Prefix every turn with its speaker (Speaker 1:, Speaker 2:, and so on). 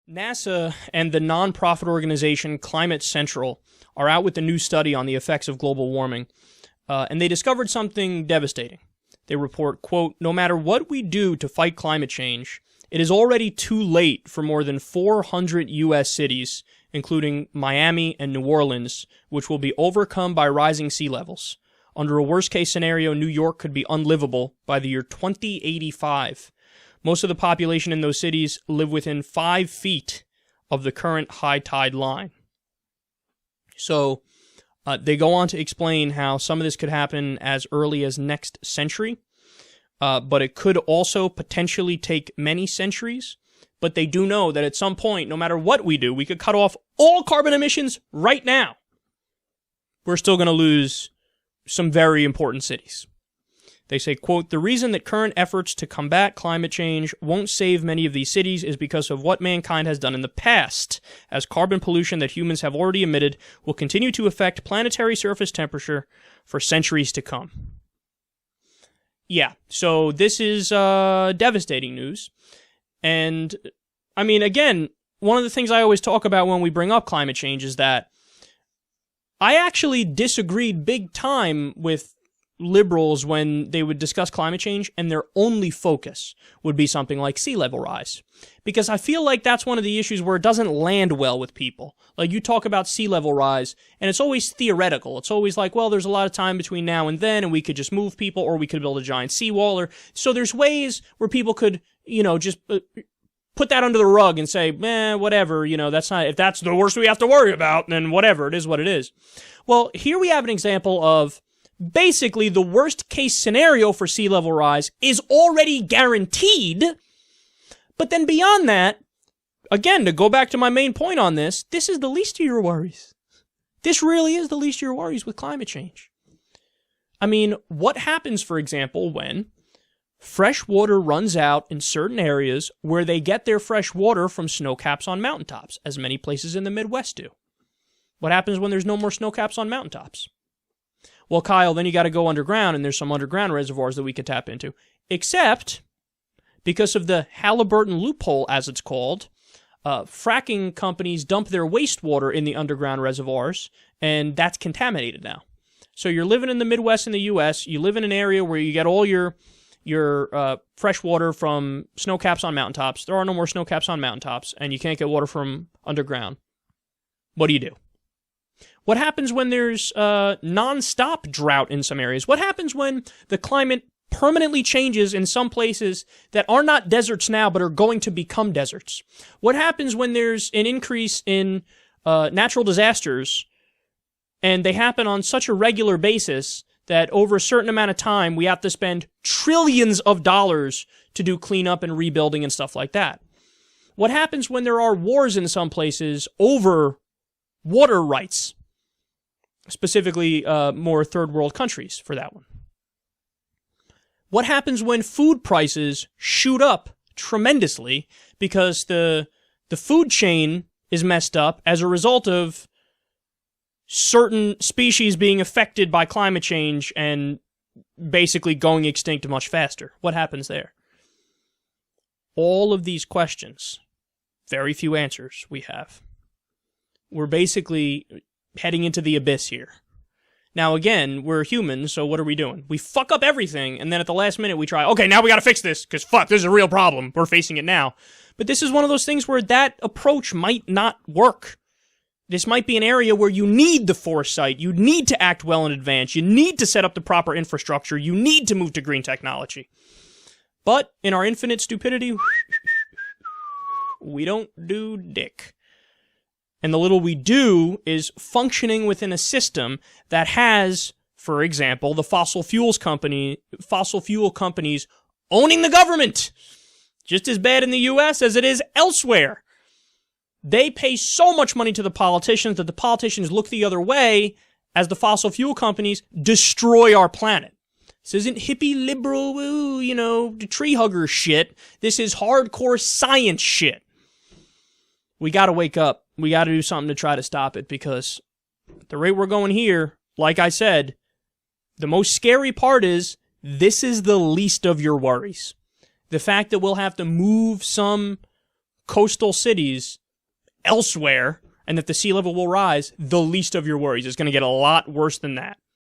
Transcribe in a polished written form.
Speaker 1: NASA and the nonprofit organization Climate Central are out with a new study on the effects of global warming, and they discovered something devastating. They report, quote, "No matter what we do to fight climate change, it is already too late for more than 400 U.S. cities, including Miami and New Orleans, which will be overcome by rising sea levels. Under a worst-case scenario, New York could be unlivable by the year 2085. Most of the population in those cities live within 5 feet of the current high tide line." So they go on to explain how some of this could happen as early as next century, but it could also potentially take many centuries. But they do know that at some point, no matter what we do, we could cut off all carbon emissions right now. We're still going to lose some very important cities. They say, quote, "The reason that current efforts to combat climate change won't save many of these cities is because of what mankind has done in the past, as carbon pollution that humans have already emitted will continue to affect planetary surface temperature for centuries to come." Yeah, so this is devastating news. And, I mean, again, one of the things I always talk about when we bring up climate change is that I actually disagreed big time with liberals when they would discuss climate change and their only focus would be something like sea level rise. Because I feel like that's one of the issues where it doesn't land well with people. Like, you talk about sea level rise, and it's always theoretical. It's always like, well, there's a lot of time between now and then, and we could just move people, or we could build a giant seawall. So there's ways where people could, just put that under the rug and say, whatever, that's not, if that's the worst we have to worry about, then whatever, it is what it is. Well, here we have an example of basically the worst case scenario for sea level rise is already guaranteed. But then beyond that, again, to go back to my main point on this, this is the least of your worries. This really is the least of your worries with climate change. I mean, what happens, for example, when fresh water runs out in certain areas where they get their fresh water from snowcaps on mountaintops, as many places in the Midwest do? What happens when there's no more snowcaps on mountaintops? Well, Kyle, then you got to go underground, and there's some underground reservoirs that we could tap into. Except, because of the Halliburton loophole, as it's called, fracking companies dump their wastewater in the underground reservoirs, and that's contaminated now. So you're living in the Midwest in the U.S., you live in an area where you get all your fresh water from snowcaps on mountaintops. There are no more snowcaps on mountaintops, and you can't get water from underground. What do? What happens when there's non-stop drought in some areas? What happens when the climate permanently changes in some places that are not deserts now but are going to become deserts? What happens when there's an increase in natural disasters and they happen on such a regular basis that over a certain amount of time we have to spend trillions of dollars to do cleanup and rebuilding and stuff like that? What happens when there are wars in some places over water rights? Specifically, more third world countries for that one. What happens when food prices shoot up tremendously because the food chain is messed up as a result of certain species being affected by climate change and basically going extinct much faster? What happens there? All of these questions, very few answers we have. We're basically heading into the abyss here. Now, again, we're humans, so what are we doing? We fuck up everything, and then at the last minute we try, okay, now we gotta fix this, because fuck, this is a real problem. We're facing it now. But this is one of those things where that approach might not work. This might be an area where you need the foresight, you need to act well in advance, you need to set up the proper infrastructure, you need to move to green technology. But, in our infinite stupidity, we don't do dick. And the little we do is functioning within a system that has, for example, the fossil fuel companies owning the government. Just as bad in the U.S. as it is elsewhere. They pay so much money to the politicians that the politicians look the other way as the fossil fuel companies destroy our planet. This isn't hippie liberal, tree hugger shit. This is hardcore science shit. We gotta wake up. We gotta do something to try to stop it, because at the rate we're going here, like I said, the most scary part is this is the least of your worries. The fact that we'll have to move some coastal cities elsewhere and that the sea level will rise, the least of your worries. It's going to get a lot worse than that.